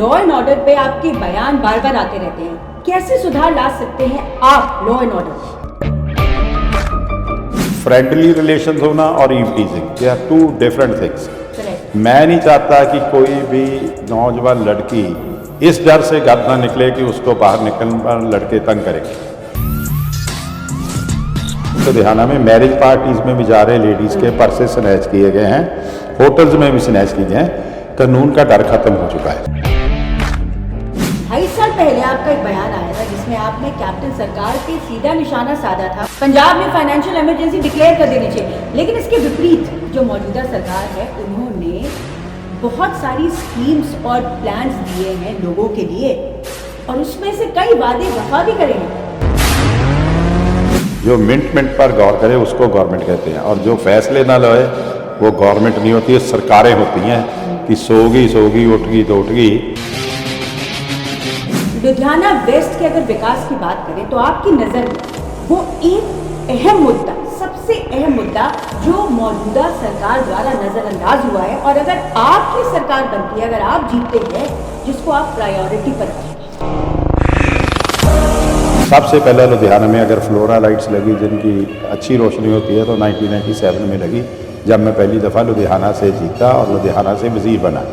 Law and order पे आपके बयान बार बार आते रहते हैं, कैसे सुधार ला सकते हैं आप law and order? Friendly relations होना और eve teasing, they are two different things. Correct. मैं नहीं चाहता कि कोई भी नौजवान लड़की इस डर से घर ना निकले कि उसको बाहर निकलने पर लड़के तंग करेंगे। तो लुधियाना में मैरिज पार्टीज में भी जा रहे लेडीज़ के पर्से स्नैच किए गए हैं, होटल्स में भी स्नैच किए गए हैं। कानून का डर खत्म हो चुका है। 2.5 साल पहले आपका एक बयान आया था जिसमें आपने कैप्टन सरकार पे सीधा निशाना साधा था, पंजाब में फाइनेंशियल इमरजेंसी डिक्लेयर कर देनी चाहिए। लेकिन इसके विपरीत जो मौजूदा सरकार है उन्होंने बहुत सारी स्कीम्स और प्लान्स दिए हैं लोगों के लिए, और उसमें से कई वादे वफा भी करे हैं। जो मिनट पर गौर करे उसको गवर्नमेंट कहते हैं, और जो फैसले ना लाए वो गवर्नमेंट नहीं होती है, सरकारें होती हैं कि सोगी उठ गई तो उठ गई। लुधियाना वेस्ट के अगर विकास की बात करें तो आपकी नज़र में वो एक अहम मुद्दा, सबसे अहम मुद्दा जो मौजूदा सरकार द्वारा नज़रअंदाज हुआ है, और अगर आपकी सरकार बनती है, अगर आप जीतते हैं, जिसको आप प्रायोरिटी पर रखेंगे? सबसे पहले लुधियाना में अगर फ्लोरा लाइट्स लगी जिनकी अच्छी रोशनी होती है तो 1997 में लगी, जब मैं पहली दफ़ा लुधियाना से जीता और लुधियाना से वज़ीर बना।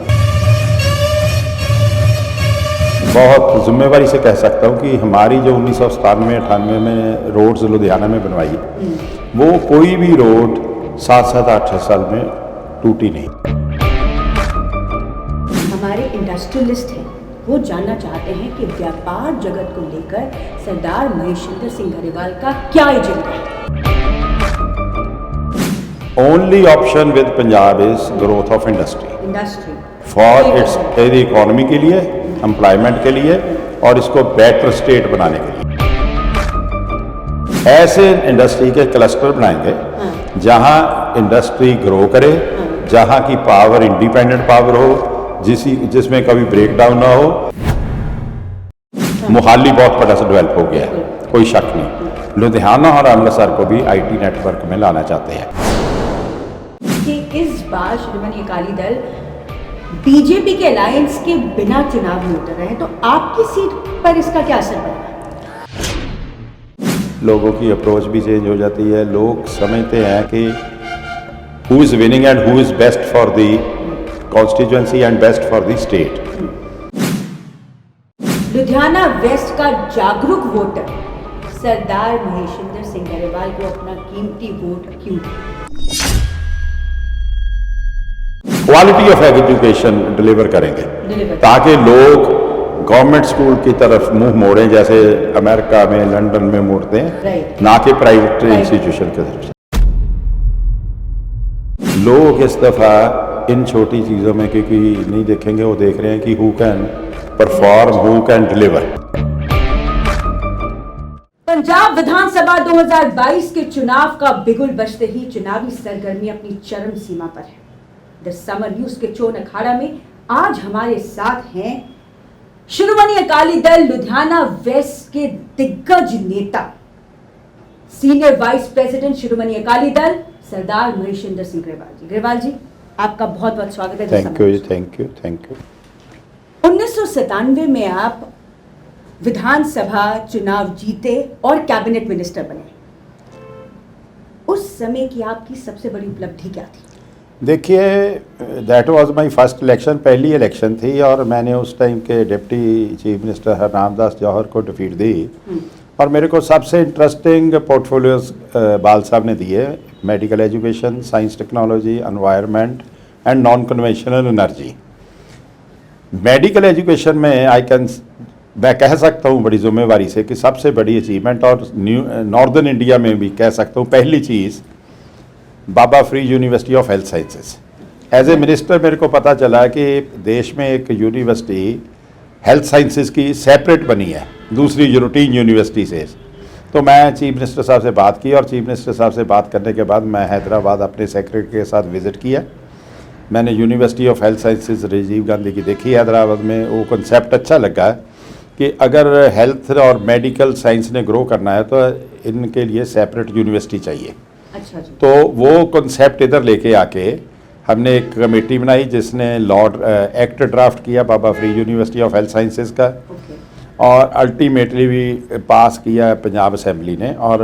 बहुत जिम्मेवारी से कह सकता हूँ कि हमारी जो 1997-98 में रोड्स लुधियाना में बनवाई, वो कोई भी रोड 7-8 साल में टूटी नहीं। हमारे इंडस्ट्रियलिस्ट हैं, वो जानना चाहते हैं कि व्यापार जगत को लेकर सरदार महेशिंद्र सिंह ग्रेवाल का क्या एजेंडा है? Only option with Punjab is growth of industry for its economy के लिए, एम्प्लॉयमेंट के लिए, और इसको बेटर स्टेट बनाने के लिए। ऐसे इंडस्ट्री के क्लस्टर बनाएंगे जहां इंडस्ट्री ग्रो करे, जहां की पावर इंडिपेंडेंट पावर हो, जिसमें कभी ब्रेक डाउन ना हो। मोहाली बहुत बड़ा से डेवलप हो गया है, कोई शक नहीं। लुधियाना और अमृतसर को भी आईटी नेटवर्क में लाना चाहते हैं। कि इस बार शिरोमणि अकाली दल बीजेपी के अलायंस के बिना चुनाव में उतर रहे हैं, तो आपकी सीट पर इसका क्या असर पड़ेगा? लोगों की अप्रोच भी चेंज हो जाती है। लोग समझते हैं कि who is winning and who is best for the constituency and best for the state. Ludhiana west का जागरूक वोटर सरदार महेशिंद्र सिंह ग्रेवाल को अपना कीमती वोट क्यों दे? क्वालिटी ऑफ एजुकेशन डिलीवर करेंगे ताकि लोग गवर्नमेंट स्कूल की तरफ मुंह मोड़ें, जैसे अमेरिका में, लंदन में मोड़ते हैं, ना कि प्राइवेट इंस्टीट्यूशन की तरफ से। लोग इस दफ़ा इन छोटी चीज़ों में क्योंकि नहीं देखेंगे, वो देख रहे हैं कि who can perform, who can deliver. Punjab विधानसभा 2022 के चुनाव का बिगुल बजते ही चुनावी सरगर्मी अपनी चरम सीमा पर है। द समर न्यूज के चोन अखाड़ा में आज हमारे साथ हैं शिरोमणि अकाली दल लुधियाना वेस्ट के दिग्गज नेता, senior vice president Shiromani Akali Dal सरदार महेशिंद्र सिंह ग्रेवाल जी। ग्रेवाल जी, आपका बहुत बहुत स्वागत है। Thank you. 1997 में आप विधानसभा चुनाव जीते और कैबिनेट मिनिस्टर बने। उस समय की आपकी सबसे बड़ी उपलब्धि क्या थी? देखिए, that was my first election, पहली इलेक्शन थी, और मैंने उस टाइम के डिप्टी चीफ मिनिस्टर हरनाम दास जौहर को डिफीट दी। और मेरे को सबसे इंटरेस्टिंग पोर्टफोलियोज बाल साहब ने दिए, medical education, science technology, environment and non conventional energy. Medical education में मैं कह सकता हूँ बड़ी जिम्मेवारी से कि सबसे बड़ी अचीवमेंट, और नॉर्दर्न इंडिया में भी कह सकता हूँ पहली चीज़, Baba Farid university of health sciences. As a minister मेरे को पता चला कि देश में एक यूनिवर्सिटी हेल्थ साइंसेस की सेपरेट बनी है दूसरी रूटीन यूनिवर्सिटी से। तो मैं चीफ मिनिस्टर साहब से बात की, और चीफ मिनिस्टर साहब से बात करने के बाद मैं हैदराबाद अपने सेक्रेटरी के साथ विज़िट किया। मैंने university of health sciences Rajiv Gandhi की देखी हैदराबाद में। वो कॉन्सेप्ट अच्छा लगा कि अगर हेल्थ और मेडिकल साइंस ने ग्रो करना है तो इनके लिए सेपरेट यूनिवर्सिटी चाहिए। अच्छा जी। तो वो कॉन्सेप्ट इधर लेके आके हमने एक कमेटी बनाई जिसने लॉ एक्ट ड्राफ्ट किया Baba Farid university of health sciences का, ओके, और अल्टीमेटली भी पास किया पंजाब असेंबली ने, और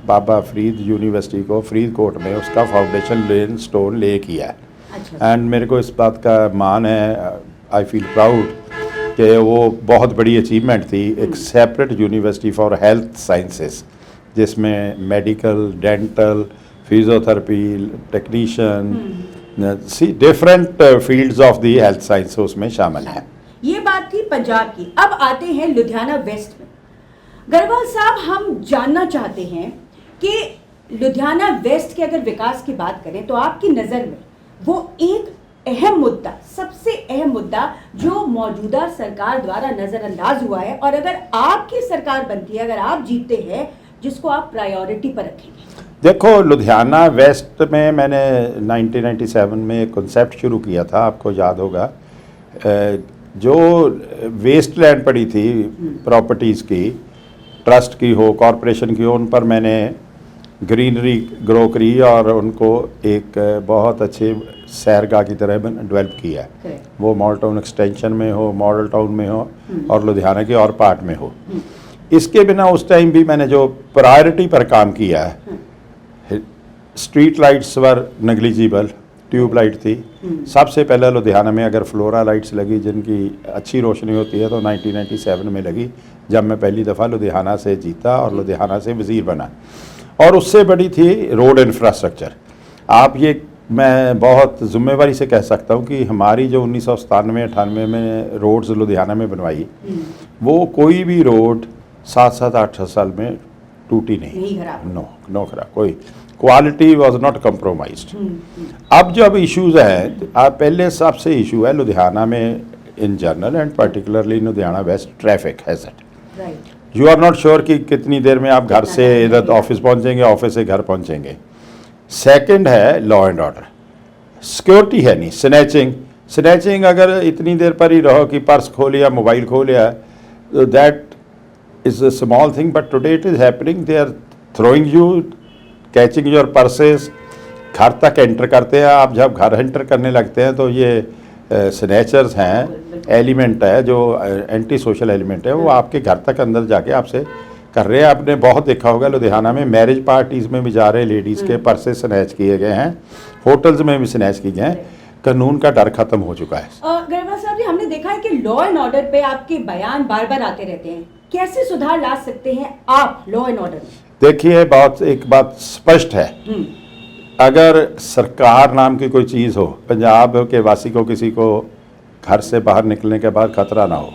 बाबा फरीद यूनिवर्सिटी को फरीद कोट में उसका फाउंडेशन स्टोन ले किया है। अच्छा, एंड मेरे को इस बात का मान है, आई फील प्राउड कि वो बहुत बड़ी अचीवमेंट थी, एक separate university for health sciences जिसमें medical, dental, physiotherapy, technician, different fields of the health science उसमें शामिल हैं। ये बात थी पंजाब की। अब आते हैं लुधियाना वेस्ट में। गढ़वाल साहब, हम जानना चाहते हैं कि लुधियाना वेस्ट के अगर विकास की बात करें तो आपकी नज़र में वो एक अहम मुद्दा, सबसे अहम मुद्दा जो मौजूदा सरकार द्वारा नज़रअंदाज हुआ है, और अगर आपकी सरकार बनती है, अगर आप जीतते हैं, जिसको आप प्रायोरिटी पर रखेंगे? देखो, लुधियाना वेस्ट में मैंने 1997 में एक कॉन्सेप्ट शुरू किया था, आपको याद होगा, जो वेस्ट लैंड पड़ी थी प्रॉपर्टीज़ की, ट्रस्ट की हो, कॉरपोरेशन की हो, उन पर मैंने ग्रीनरी ग्रो करी और उनको एक बहुत अच्छे सैरगाह की तरह डेवलप किया है। वो मॉडल टाउन एक्सटेंशन में हो, मॉडल टाउन में हो, और लुधियाना के और पार्ट में हो। इसके बिना उस टाइम भी मैंने जो प्रायोरिटी पर काम किया है, स्ट्रीट लाइट्स वर नेग्लिजिबल, ट्यूब लाइट थी। सबसे पहले लुधियाना में अगर फ्लोरा लाइट्स लगी जिनकी अच्छी रोशनी होती है तो 1997 में लगी, जब मैं पहली दफ़ा लुधियाना से जीता और लुधियाना से वज़ीर बना। और उससे बड़ी थी रोड इंफ्रास्ट्रक्चर। आप ये, मैं बहुत ज़िम्मेवारी से कह सकता हूँ कि हमारी जो 1997-98 में रोड्स लुधियाना में बनवाई, वो कोई भी रोड 7-8 साल में टूटी नहीं, नो खराब, कोई क्वालिटी वॉज नॉट कम्प्रोमाइज्ड। अब जब इश्यूज़ हैं, आप पहले सबसे इशू है लुधियाना में in general and particularly Ludhiana west, traffic hazard. You are not sure कि कितनी देर में आप घर से इधर ऑफिस पहुंचेंगे, ऑफिस से घर पहुंचेंगे। सेकंड है लॉ एंड ऑर्डर, सिक्योरिटी है नहीं, स्नैचिंग अगर इतनी देर पर ही रहो कि पर्स खो लिया, मोबाइल खो लिया, that is a small thing, but today it is happening, they are throwing you, catching your purses, घर तक एंटर करते हैं। आप जब घर एंटर करने लगते हैं तो ये स्नैचर्स हैं, एलिमेंट है जो एंटी सोशल एलिमेंट है, वो आपके घर तक अंदर जाके आपसे कर रहे हैं। आपने बहुत देखा होगा लुधियाना में मैरिज पार्टीज़ में भी जा रहे लेडीज़ के पर्से स्नैच किए गए हैं, होटल्स में भी स्नैच किए गए हैं। कानून का डर खत्म हो चुका है। गढ़वाल साहब जी, हमने देखा है कि लॉ एंड ऑर्डर पे आपके बयान बार बार आते रहते हैं, कैसे सुधार ला सकते हैं आप लॉ एंड ऑर्डर में? देखिए, एक बात स्पष्ट है, अगर सरकार नाम की कोई चीज़ हो, पंजाब के वासी को किसी को घर से बाहर निकलने के बाद खतरा ना हो,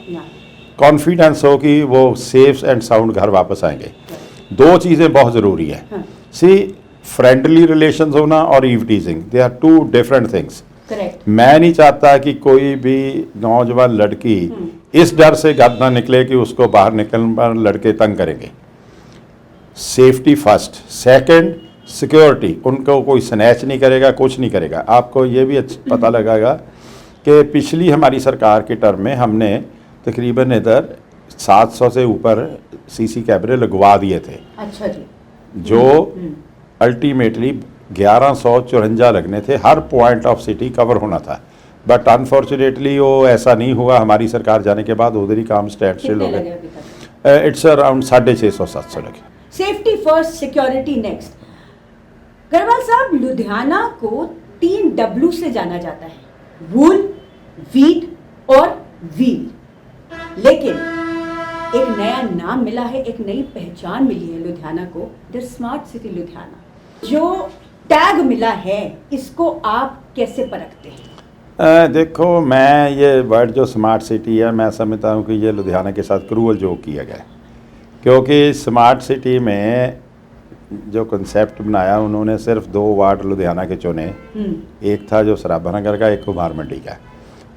कॉन्फिडेंस हो कि वो सेफ एंड साउंड घर वापस आएंगे, दो चीज़ें बहुत ज़रूरी है। सी, फ्रेंडली रिलेशंस होना और eve teasing, they are two different things. मैं नहीं चाहता कि कोई भी नौजवान लड़की इस डर से घर ना निकले कि उसको बाहर निकलने पर लड़के तंग करेंगे। सेफ्टी फर्स्ट, सेकंड सिक्योरिटी, उनको कोई स्नैच नहीं करेगा, कुछ नहीं करेगा। आपको ये भी पता लगेगा कि पिछली हमारी सरकार के टर्म में हमने तकरीबन इधर 700 से ऊपर सीसी कैमरे लगवा दिए थे। अच्छा जी। जो अल्टीमेटली 1154 लगने थे, हर पॉइंट ऑफ सिटी कवर होना था, बट अनफॉर्चुनेटली वो ऐसा नहीं हुआ। हमारी सरकार जाने के बाद उधर ही काम स्टैंड स्टिल हो गए। इट्स अराउंड 650-700 लगे। Safety first, security next. Garhwal साहब, लुधियाना को 3 W से जाना जाता है, वूल, वीट और व्हील, लेकिन एक नया नाम मिला है, एक नई पहचान मिली है लुधियाना को, द स्मार्ट सिटी लुधियाना। जो टैग मिला है, इसको आप कैसे परखते हैं? देखो, मैं ये वर्ड जो स्मार्ट सिटी है, मैं समझता हूँ कि ये लुधियाना के साथ क्रूअल जोक किया गया है, क्योंकि स्मार्ट सिटी में जो कंसेप्ट बनाया उन्होंने सिर्फ 2 वार्ड लुधियाना के चुने, एक था जो सराबा नगर का, एक कुमार मंडी का,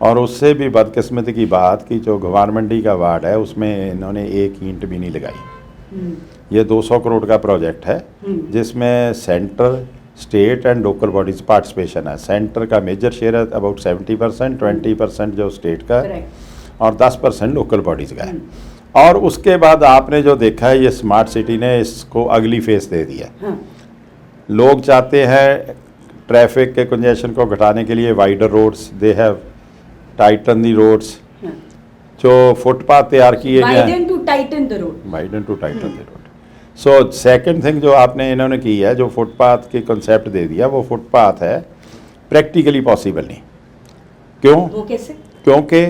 और उससे भी बदकिस्मती की बात कि जो कुमार मंडी का वार्ड है उसमें इन्होंने एक ईंट भी नहीं लगाई। ये 200 करोड़ का प्रोजेक्ट है जिसमें centre, state and local bodies participation है। सेंटर का मेजर शेयर है अबाउट 70%, 20% जो स्टेट का और 10% लोकल बॉडीज़ का है। और उसके बाद आपने जो देखा है, ये स्मार्ट सिटी ने इसको अगली फेस दे दिया। लोग चाहते हैं ट्रैफिक के कंजेशन को घटाने के लिए wider roads, they have tighten the roads, हाँ। जो फुटपाथ तैयार किए गए widen to tighten the road. Widen to tighten the road. So second thing जो आपने इन्होंने की है, जो फुटपाथ के कंसेप्ट दे दिया, वो फुटपाथ है प्रैक्टिकली पॉसिबल नहीं। क्यों? वो कैसे? क्योंकि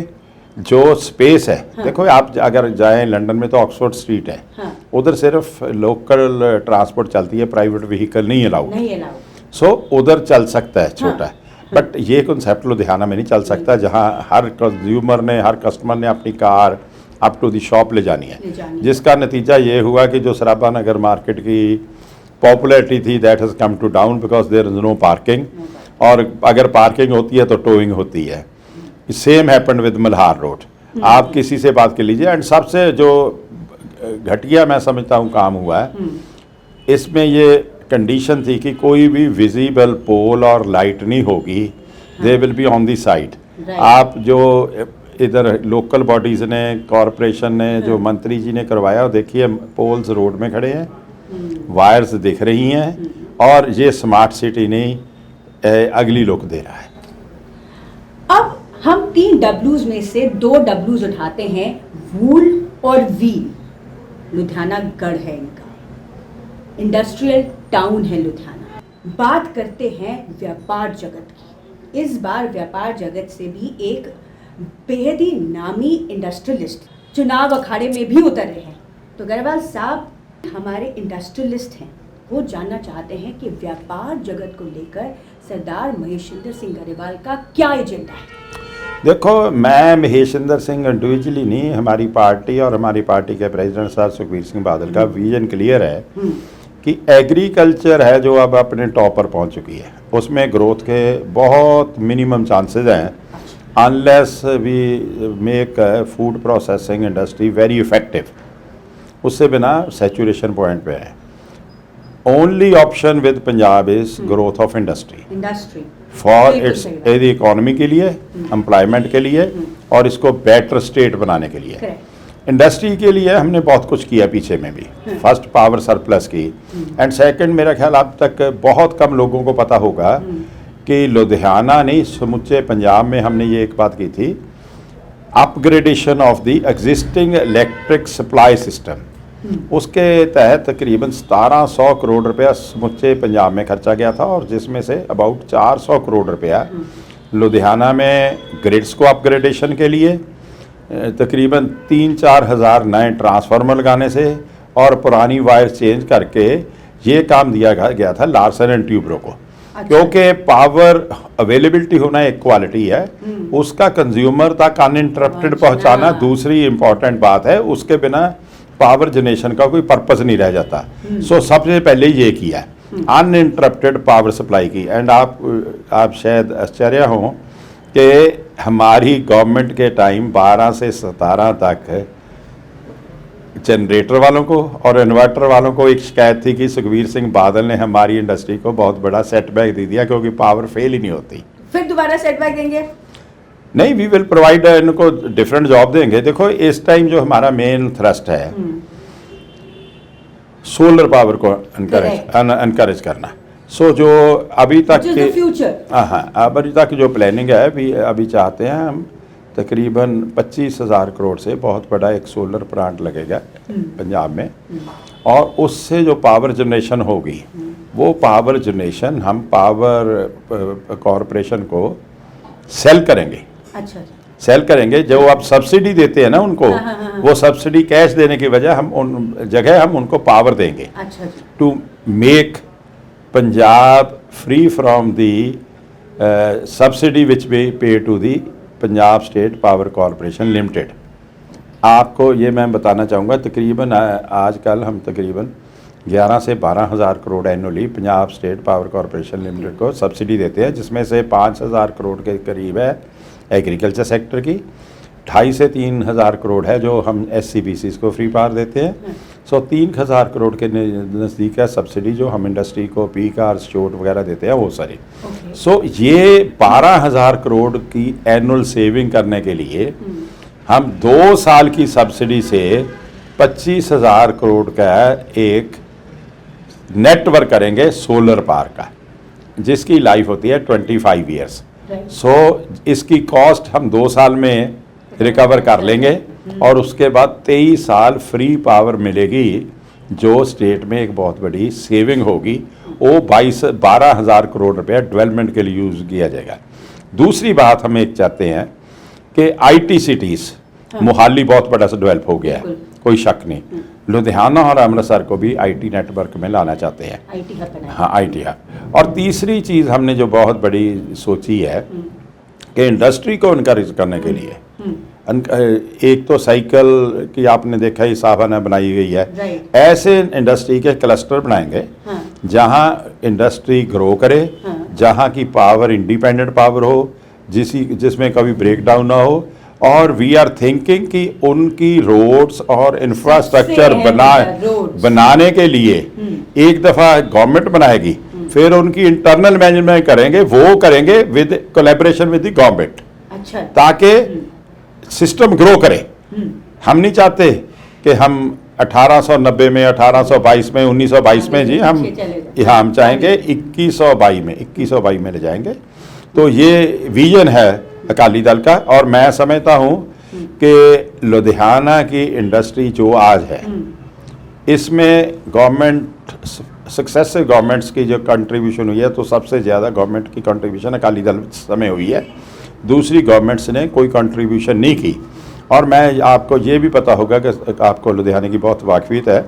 जो स्पेस है, हाँ। देखो आप अगर जाएं लंदन में तो ऑक्सफोर्ड स्ट्रीट है, हाँ। उधर सिर्फ लोकल ट्रांसपोर्ट चलती है, प्राइवेट व्हीकल नहीं अलाउड। नहीं अलाउड। सो उधर चल सकता है छोटा, हाँ। बट ये कॉन्सेप्ट लुधियाना में नहीं चल सकता, जहाँ हर कंज्यूमर ने, हर कस्टमर ने अपनी car up to the shop ले जानी है, जिसका नतीजा ये हुआ कि जो सराबा नगर मार्केट की पॉपुलैरिटी थी that has come to down because there is no parking, और अगर पार्किंग होती है तो टोइंग होती है। Same happened with Malhar road. आप किसी से बात कर लीजिए, एंड सबसे जो घटिया मैं समझता हूँ काम हुआ है, इसमें ये कंडीशन थी कि कोई भी विजिबल पोल और लाइट नहीं होगी, they will be on the side. आप जो इधर लोकल बॉडीज़ ने, कॉरपोरेशन ने, जो मंत्री जी ने करवाया, देखिए पोल्स रोड में खड़े हैं, वायर्स दिख रही हैं, और ये स्मार्ट सिटी नहीं अगली लुक दे रहा है। अब हम 3 डब्ल्यूज में से 2 डब्ल्यूज उठाते हैं, वूल और व्हील। लुधियाना गढ़ है इनका, इंडस्ट्रियल टाउन है लुधियाना। बात करते हैं व्यापार जगत की। इस बार व्यापार जगत से भी एक बेहद ही नामी इंडस्ट्रियलिस्ट चुनाव अखाड़े में भी उतरे हैं। तो गढ़वाल साहब हमारे इंडस्ट्रियलिस्ट हैं, वो जानना चाहते हैं कि व्यापार जगत को लेकर सरदार महेशिंद्र सिंह गरेवाल का क्या एजेंडा है। देखो, मैं महेशिंद्र सिंह इंडिविजुअली नहीं, हमारी पार्टी और हमारी पार्टी के प्रेसिडेंट साहब सुखबीर सिंह बादल का विजन क्लियर है कि एग्रीकल्चर है जो अब अपने टॉप पर पहुंच चुकी है, उसमें ग्रोथ के बहुत मिनिमम चांसेस हैं, unless we make food processing industry very effective. उससे बिना सैचुरेशन पॉइंट पे है। Only option with Punjab is growth of industry for its economy के लिए, एम्प्लॉयमेंट के लिए, और इसको बेटर स्टेट बनाने के लिए। इंडस्ट्री के लिए हमने बहुत कुछ किया पीछे में भी। फर्स्ट पावर सरप्लस की, एंड सेकंड मेरा ख्याल अब तक बहुत कम लोगों को पता होगा कि लुधियाना नहीं, समूचे पंजाब में हमने ये एक बात की थी, upgradation of the existing electric supply system. उसके तहत तकरीबन 1700 करोड़ रुपया समूचे पंजाब में खर्चा गया था, और जिसमें से अबाउट 400 करोड़ रुपया लुधियाना में ग्रिड्स को अपग्रेडेशन के लिए, तकरीबन 3-4 हज़ार नए ट्रांसफार्मर लगाने से, और पुरानी वायर चेंज करके ये काम दिया गया था लार्सन एंड ट्यूब्रो को। अच्छा। क्योंकि पावर अवेलेबिलिटी होना एक क्वालिटी है, उसका कंज्यूमर तक अनइंटरप्टेड पहुंचाना दूसरी इंपॉर्टेंट बात है। उसके बिना पावर जनरेशन का कोई पर्पस नहीं रह जाता। सो सबसे पहले ये किया अनइंटरप्टेड पावर सप्लाई की। एंड आप शायद आश्चर्य हो कि हमारी गवर्नमेंट के टाइम 12 से 17 तक जनरेटर वालों को और इन्वर्टर वालों को एक शिकायत थी कि सुखबीर सिंह बादल ने हमारी इंडस्ट्री को बहुत बड़ा सेटबैक दे दिया, क्योंकि पावर फेल ही नहीं होती। फिर दोबारा सेटबैक देंगे? नहीं, वी विल प्रोवाइड, इनको डिफरेंट जॉब देंगे। देखो, इस टाइम जो हमारा मेन थ्रस्ट है सोलर पावर को एनकरेज करना। सो जो अभी तक अभी तक जो प्लानिंग है, अभी चाहते हैं हम तकरीबन 25,000 करोड़ से बहुत बड़ा एक सोलर प्लांट लगेगा पंजाब में, और उससे जो पावर जनरेशन होगी, वो पावर जनरेशन हम पावर कॉरपोरेशन को सेल करेंगे। अच्छा। सेल करेंगे। जो आप सब्सिडी देते हैं ना उनको, वो सब्सिडी कैश देने की वजह हम उन जगह हम उनको पावर देंगे। अच्छा। To make Punjab free from the subsidy which we pay to the Punjab state power corporation limited. आपको ये मैं बताना चाहूँगा, तकरीबन आजकल हम तकरीबन 11 से 12 हज़ार crore annually Punjab state power corporation limited को सब्सिडी देते हैं, जिसमें से 5,000 करोड़ के करीब है एग्रीकल्चर सेक्टर की, 2.5 से 3 हज़ार करोड़ है जो हम SCBCs को फ्री पावर देते हैं। सो 3,000 करोड़ के नज़दीक है सब्सिडी जो हम इंडस्ट्री को पी कार्स, चोट वगैरह देते हैं, वो सारी। सो ये 12,000 करोड़ की एनुअल सेविंग करने के लिए हम 2 साल की सब्सिडी से 25,000 करोड़ का एक नेटवर्क करेंगे सोलर पावर का, जिसकी लाइफ होती है 25 ईयर्स। Right. सो इसकी कॉस्ट हम 2 साल में रिकवर कर लेंगे और उसके बाद 23 साल फ्री पावर मिलेगी, जो स्टेट में एक बहुत बड़ी सेविंग होगी। वो 12,000 करोड़ रुपया डेवलपमेंट के लिए यूज़ किया जाएगा। दूसरी बात हम एक चाहते हैं कि IT सिटीज़, मोहाली बहुत बड़ा सा डेवलप हो गया है, कोई शक नहीं। लुधियाना और अमृतसर को भी IT नेटवर्क में लाना चाहते हैं। IT हब बनाया। हाँ, IT हब। और तीसरी चीज़ हमने जो बहुत बड़ी सोची है कि इंडस्ट्री को इनकरेज करने के लिए एक तो साइकिल की आपने देखा ही साहबाना बनाई गई है। Right. ऐसे इंडस्ट्री के क्लस्टर बनाएंगे हाँ। जहाँ इंडस्ट्री ग्रो करे, हाँ। जहाँ की पावर इंडिपेंडेंट पावर हो, जिसमें कभी ब्रेक डाउन ना हो। और वी आर थिंकिंग कि उनकी रोड्स और इंफ्रास्ट्रक्चर बनाने के लिए एक दफ़ा गवर्नमेंट बनाएगी, फिर उनकी इंटरनल मैनेजमेंट करेंगे, वो करेंगे with collaboration with the government, अच्छा। ताकि सिस्टम ग्रो करे। हम नहीं चाहते कि हम 1890 में, 1822 में, 1922 में जी हम चाहेंगे 2122 में ले जाएंगे। तो ये विजन है अकाली दल का। और मैं समझता हूँ कि लुधियाना की इंडस्ट्री जो आज है, इसमें गवर्नमेंट, सक्सेसिव गवर्नमेंट्स की जो कंट्रीब्यूशन हुई है, तो सबसे ज़्यादा गवर्नमेंट की कंट्रीब्यूशन अकाली दल समय हुई है। दूसरी गवर्नमेंट्स ने कोई कंट्रीब्यूशन नहीं की। और मैं आपको ये भी पता होगा कि आपको लुधियाना की बहुत वाकफियत है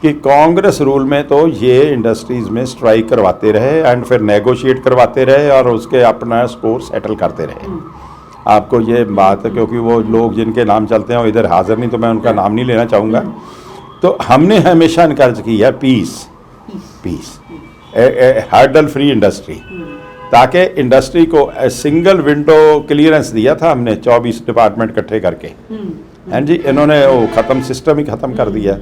कि कांग्रेस रूल में तो ये इंडस्ट्रीज़ में स्ट्राइक करवाते रहे एंड फिर नेगोशिएट करवाते रहे और उसके अपना स्कोर सेटल करते रहे। आपको ये बात है, क्योंकि वो लोग जिनके नाम चलते हैं वो इधर हाजिर नहीं, तो मैं उनका नाम नहीं लेना चाहूँगा। तो हमने हमेशा इनकरेज की है पीस, हर्डल फ्री इंडस्ट्री, ताकि इंडस्ट्री को सिंगल विंडो क्लियरेंस दिया था हमने 24 डिपार्टमेंट इकट्ठे करके। हैं जी, इन्होंने वो ख़त्म, सिस्टम ही ख़त्म कर दिया।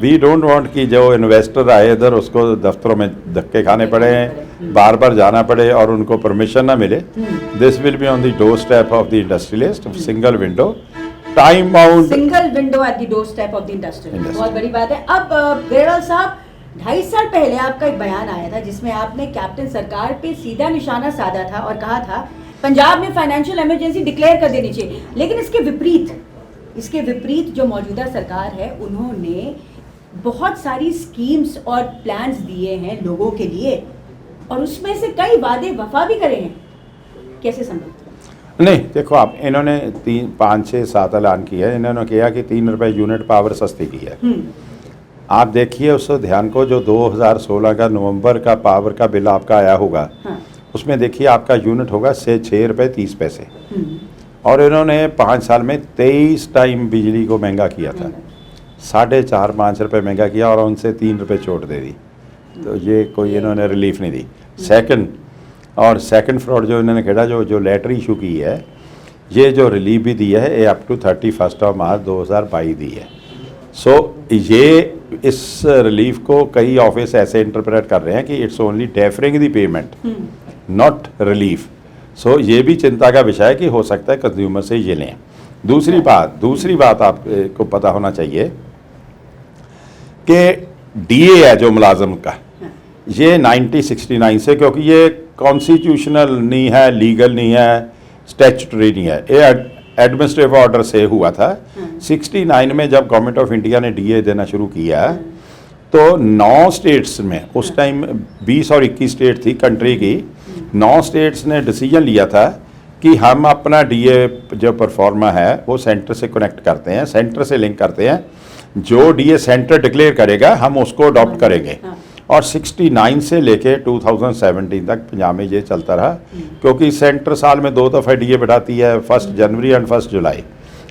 वी डोंट वांट कि जो इन्वेस्टर आए इधर उसको दफ्तरों में धक्के खाने पड़े, बार बार जाना पड़े और उनको परमिशन ना मिले। This will be on the door step of the industrialist, single window, time bound, single window at the door step of the industrialist. बहुत बड़ी बात है। अब बेरल साहब, 2.5 साल पहले आपका एक बयान आया था जिसमें आपने कैप्टन सरकार पे सीधा निशाना साधा था और कहा था पंजाब में फाइनेंशियल इमरजेंसी डिक्लेयर कर देनी चाहिए। लेकिन इसके विपरीत जो मौजूदा सरकार है, उन्होंने बहुत सारी स्कीम्स और प्लान्स दिए हैं लोगों के लिए, और उसमें से कई वादे वफा भी करे हैं। कैसे संभव? नहीं, देखो आप, इन्होंने 5, 6, 7 ऐलान किया है। इन्होंने किया कि 3 रुपये यूनिट पावर सस्ती की है। आप देखिए उस ध्यान को, जो 2016 का नवंबर का पावर का बिल आपका आया होगा, उसमें देखिए आपका यूनिट होगा से 6 रुपये 30 पैसे। और इन्होंने 5 साल में 23 टाइम बिजली को महंगा किया था, 4.5-5 रुपये महंगा किया और उनसे 3 रुपये छूट दे दी। तो ये कोई इन्होंने रिलीफ नहीं दी। सेकंड फ्रॉड जो इन्होंने खेला, जो लेटर इशू की है, ये जो रिलीफ भी दी है, ये अप टू 31 मार्च 2022 दी है। सो ये इस रिलीफ को कई ऑफिस ऐसे इंटरप्रेट कर रहे हैं कि it's only deferring the payment, not relief. So ये भी चिंता का विषय है कि हो सकता है कंज्यूमर से ये लें। दूसरी बात आपको पता होना चाहिए कि DA है जो मुलाजम का, ये 1969 से, क्योंकि ये कॉन्स्टिट्यूशनल नहीं है, लीगल नहीं है, स्टैट्यूटरी नहीं है, ये एडमिनिस्ट्रेटिव ऑर्डर से हुआ था। 69 में जब गवर्नमेंट ऑफ इंडिया ने DA देना शुरू किया, तो 9 स्टेट्स में, उस टाइम 20 और 21 स्टेट थी कंट्री की, 9 स्टेट्स ने डिसीजन लिया था कि हम अपना DA जो परफॉर्मा है वो सेंटर से कनेक्ट करते हैं, सेंटर से लिंक करते हैं। जो DA सेंटर डिक्लेयर करेगा हम उसको अडॉप्ट करेंगे। और 69 से लेके 2017 तक पंजाब में ये चलता रहा, क्योंकि सेंटर साल में 2 दफ़ा DA बढ़ाती है, 1 January and 1 July,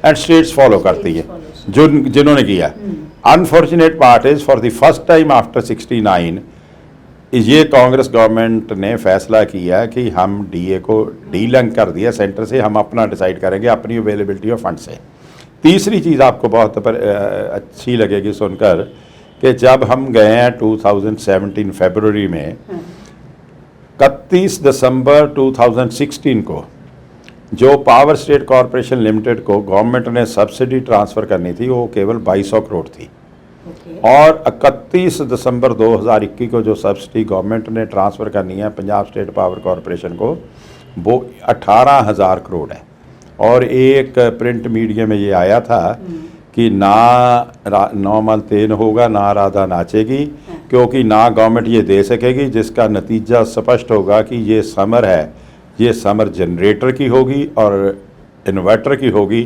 and states follow करती है जिन्होंने किया। Unfortunate part is for the first time after 69 ये कांग्रेस गवर्नमेंट ने फैसला किया कि हम DA को डीलिंक कर दिया सेंटर से, हम अपना डिसाइड करेंगे अपनी अवेलेबिलिटी ऑफ फंड से। तीसरी चीज़ आपको बहुत अच्छी लगेगी सुनकर कि जब हम गए हैं 2017 फरवरी में, 31 दिसंबर 2016 को जो पावर स्टेट कॉरपोरेशन लिमिटेड को गवर्नमेंट ने सब्सिडी ट्रांसफ़र करनी थी, वो केवल 2200 करोड़ थी। और 31 दिसंबर 2021 को जो सब्सिडी गवर्नमेंट ने ट्रांसफ़र करनी है पंजाब स्टेट पावर कॉरपोरेशन को, वो 18,000 करोड़ है। और एक प्रिंट मीडिया में ये आया था कि ना नॉर्मल तेन होगा ना राधा नाचेगी, क्योंकि ना गवर्नमेंट ये दे सकेगी, जिसका नतीजा स्पष्ट होगा कि ये समर है, ये समर जनरेटर की होगी और इन्वर्टर की होगी,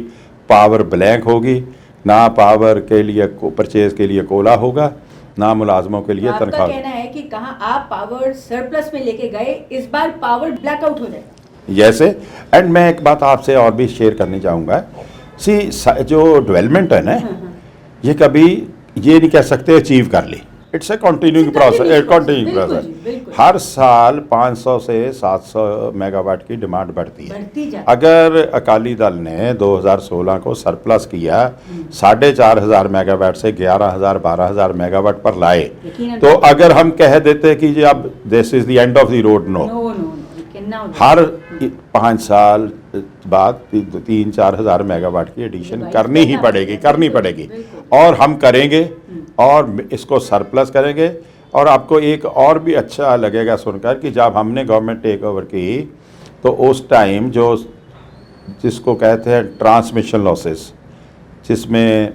पावर ब्लैंक होगी, ना पावर के लिए परचेज के लिए कोला होगा, ना मुलाजमों के लिए आपका तनख्वाह। कहना है कि कहाँ आप पावर सरप्लस में लेके गए, इस बार पावर ब्लैकआउट हो जाएगा। जैसे एंड मैं एक बात आपसे और भी शेयर करनी चाहूँगा, जो डेवलपमेंट है ना, ये कभी ये नहीं कह सकते अचीव कर ली, it's a continuing process, continuing process. हर साल 500 से 700 मेगावाट की डिमांड बढ़ती है। अगर अकाली दल ने 2016 को सरप्लस किया 4,500 मेगावाट से 11,000 12,000 मेगावाट पर लाए, तो अगर हम कह देते कि जी अब this is the end of the road, no, हर 5 साल बाद 3-4 हज़ार मेगावाट की एडिशन करनी ही पड़ेगी और हम करेंगे और इसको सरप्लस करेंगे। और आपको एक और भी अच्छा लगेगा सुनकर कि जब हमने गवर्नमेंट टेक ओवर की तो उस टाइम जो जिसको कहते हैं ट्रांसमिशन लॉसेस, जिसमें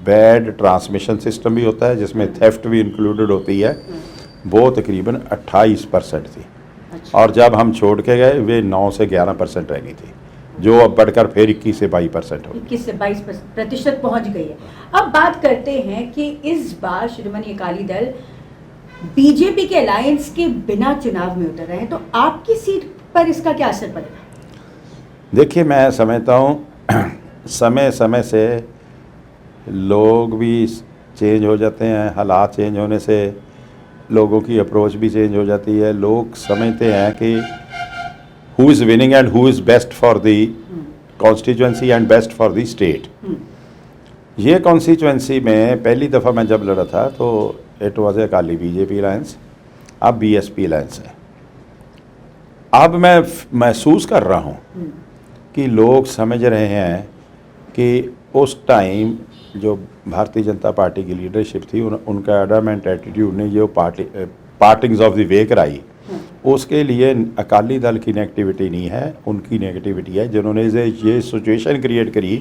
बैड ट्रांसमिशन सिस्टम भी होता है, जिसमें थेफ्ट भी इंक्लूडेड होती है, वो तकरीबन 28% थी। और जब हम छोड़ के गए वे 9 से 11% रह गई थी, जो अब बढ़कर फिर 21 से 22% हो, 21 से 22% पहुंच गई है। अब बात करते हैं कि इस बार शिरोमणि अकाली दल बीजेपी के अलायंस के बिना चुनाव में उतर रहे हैं, तो आपकी सीट पर इसका क्या असर पड़ेगा? देखिए, मैं समझता हूँ समय समय से लोग भी चेंज हो जाते हैं, हालात चेंज होने से लोगों की अप्रोच भी चेंज हो जाती है। लोग समझते हैं कि who is winning and who is best for the constituency and best for the state. ये कॉन्स्टिट्यूंसी में पहली दफ़ा मैं जब लड़ा था तो it was a Akali BJP alliance, अब बीएसपी अलायंस है। अब मैं महसूस कर रहा हूँ कि लोग समझ रहे हैं कि उस टाइम जो भारतीय जनता पार्टी की लीडरशिप थी उनका एडमेंट एटीट्यूड ने जो पार्टिंग्स ऑफ द वे कराई, उसके लिए अकाली दल की नेगेटिविटी नहीं है, उनकी नेगेटिविटी है जिन्होंने ये सिचुएशन क्रिएट करी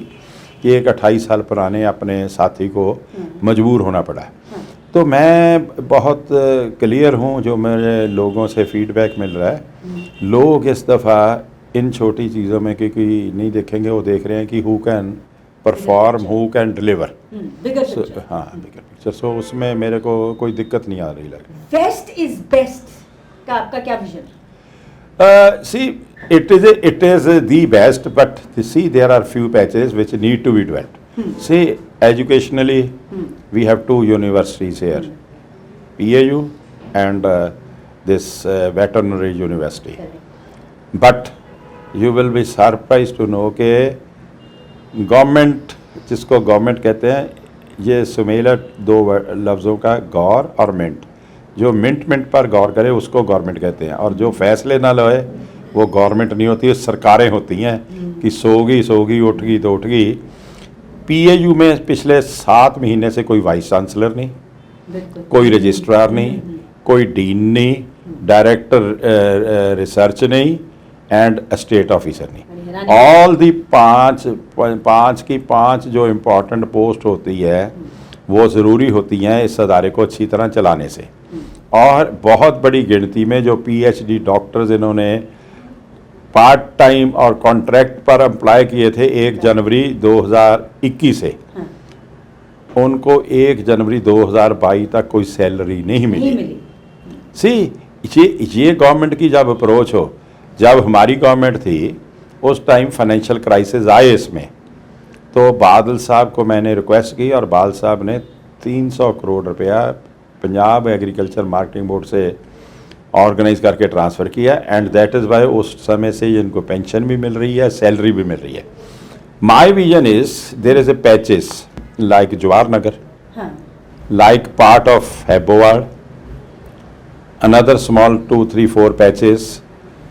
कि एक 28 साल पुराने अपने साथी को मजबूर होना पड़ा। तो मैं बहुत क्लियर हूँ, जो मेरे लोगों से फीडबैक मिल रहा है, लोग इस दफ़ा इन छोटी चीज़ों में क्योंकि नहीं देखेंगे, वो देख रहे हैं कि who can perform, who can deliver. हाँ, बिगर पिक्चर। सो उसमें मेरे को कोई दिक्कत नहीं आ रही लगे। वेस्ट इज बेस्ट का आपका क्या vision? See, it is the best, but see there are few patches which need to be developed. See, educationally, we have 2 universities here, PAU and this veterinary university. But you will be surprised to know कि government, जिसको government कहते हैं, ये सुमेला 2 लफ्ज़ों का गौर और mint, जो मिंट पर गौर करे उसको गवर्नमेंट कहते हैं, और जो फैसले ना लोए वो गवर्नमेंट नहीं होती, सरकारें होती हैं कि सोगी उठ गई। पीएयू में पिछले 7 महीने से कोई वाइस चांसलर नहीं, कोई रजिस्ट्रार नहीं, कोई डीन नहीं, डायरेक्टर रिसर्च नहीं एंड स्टेट ऑफिसर नहीं। ऑल दी 5 जो इम्पोर्टेंट पोस्ट होती है वो ज़रूरी होती हैं इस अदारे को अच्छी तरह चलाने से। और बहुत बड़ी गिनती में जो पीएचडी डॉक्टर्स इन्होंने पार्ट टाइम और कॉन्ट्रैक्ट पर अप्लाई किए थे 1 जनवरी 2021 से, उनको 1 जनवरी 2022 तक कोई सैलरी नहीं मिली। सी ये गवर्नमेंट की जब अप्रोच हो, जब हमारी गवर्नमेंट थी उस टाइम फाइनेंशियल क्राइसिस आए इसमें, तो बादल साहब को मैंने रिक्वेस्ट की और बादल साहब ने 300 करोड़ रुपया पंजाब एग्रीकल्चर मार्केटिंग बोर्ड से ऑर्गेनाइज करके ट्रांसफ़र किया, एंड दैट इज़ वाई उस समय से इनको पेंशन भी मिल रही है, सैलरी भी मिल रही है। My vision is there is a patches like Jawahar Nagar, like part of Haibowal, another small 2-3-4 patches,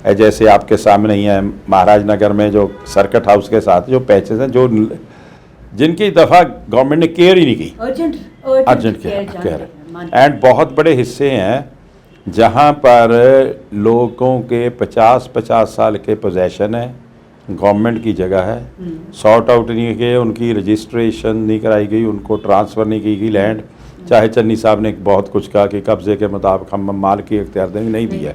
जैसे आपके सामने ही है महाराज नगर में जो सर्किट हाउस के साथ जो पैचेस हैं, जो जिनकी दफ़ा गवर्नमेंट ने केयर ही नहीं की। अर्जेंट केयर एंड बहुत बड़े हिस्से हैं जहाँ पर लोगों के 50-50 साल के पोजेशन है, गवर्नमेंट की जगह है, सॉर्ट आउट नहीं किए, उनकी रजिस्ट्रेशन नहीं कराई गई, उनको ट्रांसफ़र नहीं की गई लैंड, चाहे चन्नी साहब ने बहुत कुछ कहा कि कब्जे के मुताबिक हम माल की इख्तियार देंगे, नहीं दिया।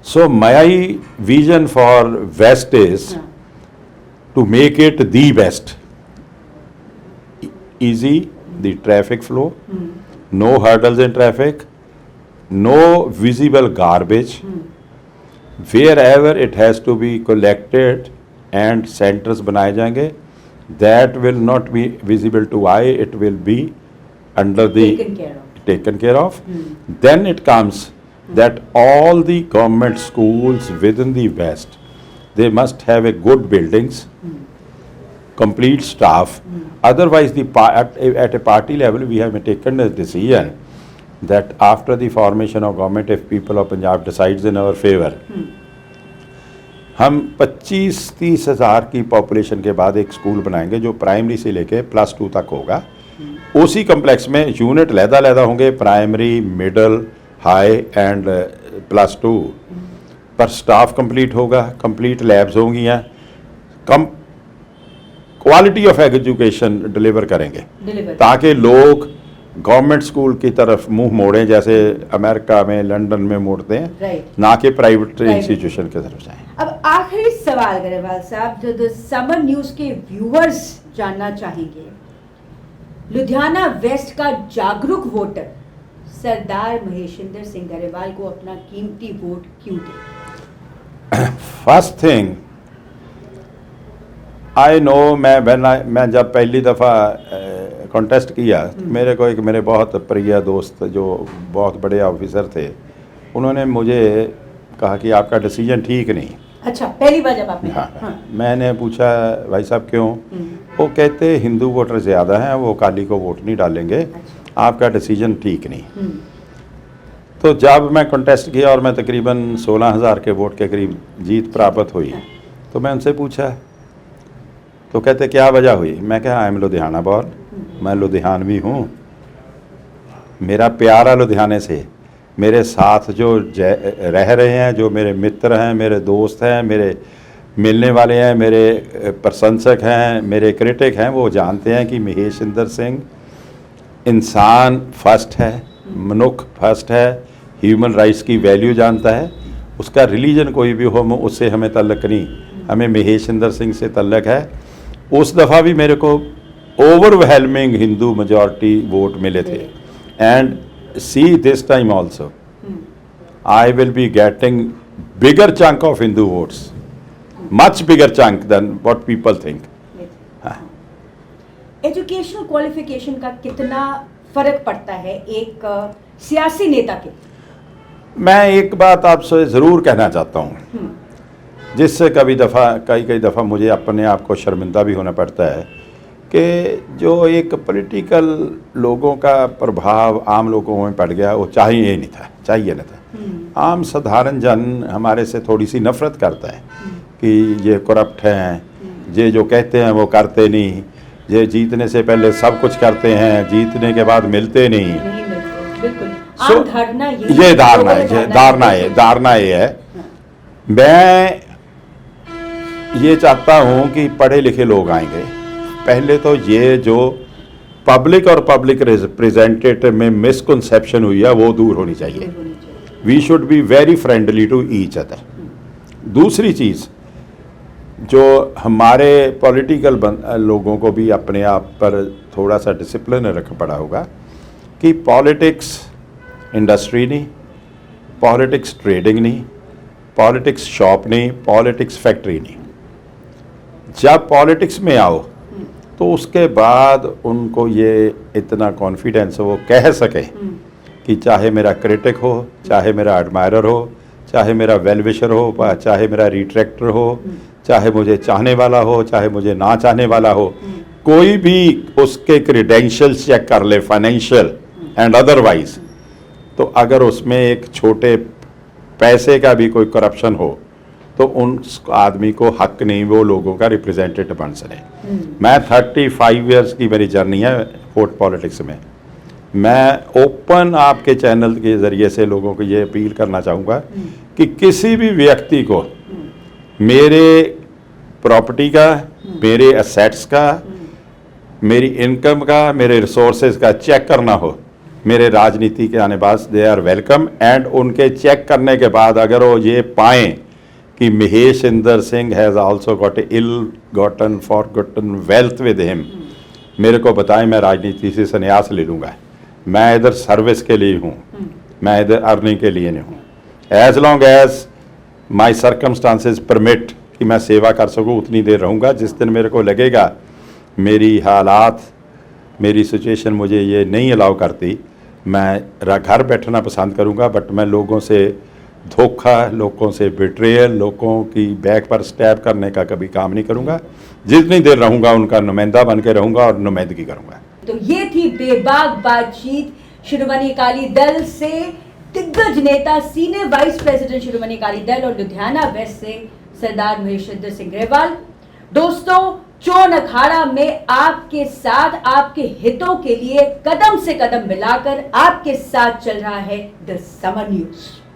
So my vision for west is to make it the best, easy the traffic flow, no hurdles in traffic, no visible garbage, wherever it has to be collected and centers बनाए जाएंगे, that will not be visible to eye, it will be under the taken care of. Then it comes that all the government schools within the west, they must have a good buildings, complete staff. Otherwise, at a party level, we have taken a decision that after the formation of government, if people of Punjab decides in our favor, हम 25-30 हज़ार की population के बाद एक school बनाएंगे जो primary से लेके +2 तक होगा। उसी कम्प्लेक्स में यूनिट लहदा होंगे, प्राइमरी, मिडल, हाई एंड +2, पर स्टाफ कंप्लीट होगा, कंप्लीट लैब्स होंगी हैं, कम क्वालिटी ऑफ एजुकेशन डिलीवर करेंगे ताकि लोग गवर्नमेंट स्कूल की तरफ मुंह मोड़ें जैसे अमेरिका में, लंदन में मोड़ते हैं, ना कि प्राइवेट इंस्टीट्यूशन की तरफ जाएं। अब आखिरी सवाल गरेवाल साहब, जो समर न्यूज के व्यूअर्स जानना चाहेंगे, लुधियाना वेस्ट का जागरूक वोटर सरदार महेशिंदर सिंह गरेवाल को अपना कीमती वोट क्यों दे? फर्स्ट थिंग आई नो, मैं जब पहली दफ़ा कॉन्टेस्ट किया, मेरे को एक मेरे बहुत प्रिय दोस्त जो बहुत बड़े ऑफिसर थे, उन्होंने मुझे कहा कि आपका डिसीजन ठीक नहीं। अच्छा, पहली बार जब आपने? हाँ। मैंने पूछा भाई साहब क्यों? वो कहते हिंदू वोटर ज़्यादा हैं, वो अकाली को वोट नहीं डालेंगे। अच्छा। आपका डिसीजन ठीक नहीं। तो जब मैं कॉन्टेस्ट किया और मैं तकरीबन 16,000 के वोट के करीब जीत प्राप्त हुई, तो मैं उनसे पूछा, तो कहते क्या वजह हुई? मैं कहा आई एम लुधियाना बॉर्न, मैं लुधियानवी हूँ, मेरा प्यारा लुधियाने से, मेरे साथ जो रह रहे हैं, जो मेरे मित्र हैं, मेरे दोस्त हैं, मेरे मिलने वाले हैं, मेरे प्रशंसक हैं, मेरे क्रिटिक हैं, वो जानते हैं कि महेशिंदर सिंह इंसान फर्स्ट है, मनुख फर्स्ट है, ह्यूमन राइट्स की वैल्यू जानता है। उसका रिलीजन कोई भी हो, उससे हमें तल्लक नहीं, हमें महेशिंदर सिंह से तल्लक है। उस दफ़ा भी मेरे को ओवरवेलमिंग हिंदू मेजॉरिटी वोट मिले थे, and see this time also I will be getting bigger chunk of Hindu votes, much bigger chunk than what people think. Educational qualification का कितना फर्क पड़ता है एक सियासी नेता के? मैं एक बात आपसे ज़रूर कहना चाहता हूँ, जिससे कई दफ़ा मुझे अपने आप को शर्मिंदा भी होना पड़ता है, कि जो एक पॉलिटिकल लोगों का प्रभाव आम लोगों में पड़ गया, वो चाहिए नहीं था। आम साधारण जन हमारे से थोड़ी सी नफ़रत करता है कि ये करप्ट हैं, ये जो कहते हैं वो करते नहीं, ये जीतने से पहले सब कुछ करते हैं, जीतने के बाद मिलते नहीं। ये धारणा ये है। मैं ये चाहता हूँ कि पढ़े लिखे लोग आएंगे। पहले तो ये जो पब्लिक और पब्लिक रिप्रेजेंटेटिव में मिसकंसेप्शन हुई है वो दूर होनी चाहिए। We should be very friendly to each other. दूसरी चीज़, जो हमारे पॉलिटिकल लोगों को भी अपने आप पर थोड़ा सा डिसिप्लिन रखना पड़ा होगा कि पॉलिटिक्स इंडस्ट्री नहीं, पॉलिटिक्स ट्रेडिंग नहीं, पॉलिटिक्स शॉप नहीं, पॉलिटिक्स फैक्ट्री नहीं। जब पॉलिटिक्स में आओ तो उसके बाद उनको ये इतना कॉन्फिडेंस वो कह सके कि चाहे मेरा क्रिटिक हो, चाहे मेरा एडमायरर हो, चाहे मेरा वेल विशर हो, चाहे मेरा रिट्रैक्टर हो, चाहे मुझे चाहने वाला हो, चाहे मुझे ना चाहने वाला हो, कोई भी उसके क्रीडेंशियल्स चेक कर ले, फाइनेंशियल एंड अदरवाइज, तो अगर उसमें एक छोटे पैसे का भी कोई करप्शन हो तो उस आदमी को हक नहीं वो लोगों का रिप्रेजेंटेटिव बन सके। मैं 35 इयर्स की मेरी जर्नी है वोट पॉलिटिक्स में। मैं ओपन आपके चैनल के ज़रिए से लोगों को ये अपील करना चाहूँगा कि किसी भी व्यक्ति को मेरे प्रॉपर्टी का, मेरे एसेट्स का, मेरी इनकम का, मेरे रिसोर्सेज का चेक करना हो, मेरे राजनीति के आने बाद दे आर वेलकम। एंड उनके चेक करने के बाद अगर वो ये पाएँ कि Mahesh Inder Singh has also got ill gotten forgotten wealth with him, मेरे को बताएं, मैं राजनीति से संन्यास ले लूँगा। मैं इधर सर्विस के लिए हूँ, मैं इधर अर्निंग के लिए नहीं हूँ। As long as my circumstances permit कि मैं सेवा कर सकूँ उतनी देर रहूँगा। जिस दिन मेरे को लगेगा मेरी हालात, मेरी सिचुएशन मुझे ये नहीं अलाउ करती, मैं घर बैठना पसंद करूँगा। बट मैं लोगों से धोखा, लोगों से बिट्रेयल, लोगों की बैक पर स्टैब करने का कभी काम नहीं करूँगा। जितनी देर रहूँगा उनका नुमाइंदा बन के रहूँगा और नुमाइंदगी करूँगा। तो ये थी बेबाक बातचीत शिरोमणि अकाली दल से दिग्गज नेता, senior vice president Shiromani Akali Dal और लुधियाना वेस्ट से सरदार महेशिंदर सिंह ग्रेवाल। दोस्तों, चोन अखाड़ा में आपके साथ, आपके हितों के लिए कदम से कदम मिलाकर आपके साथ चल रहा है द समर न्यूज।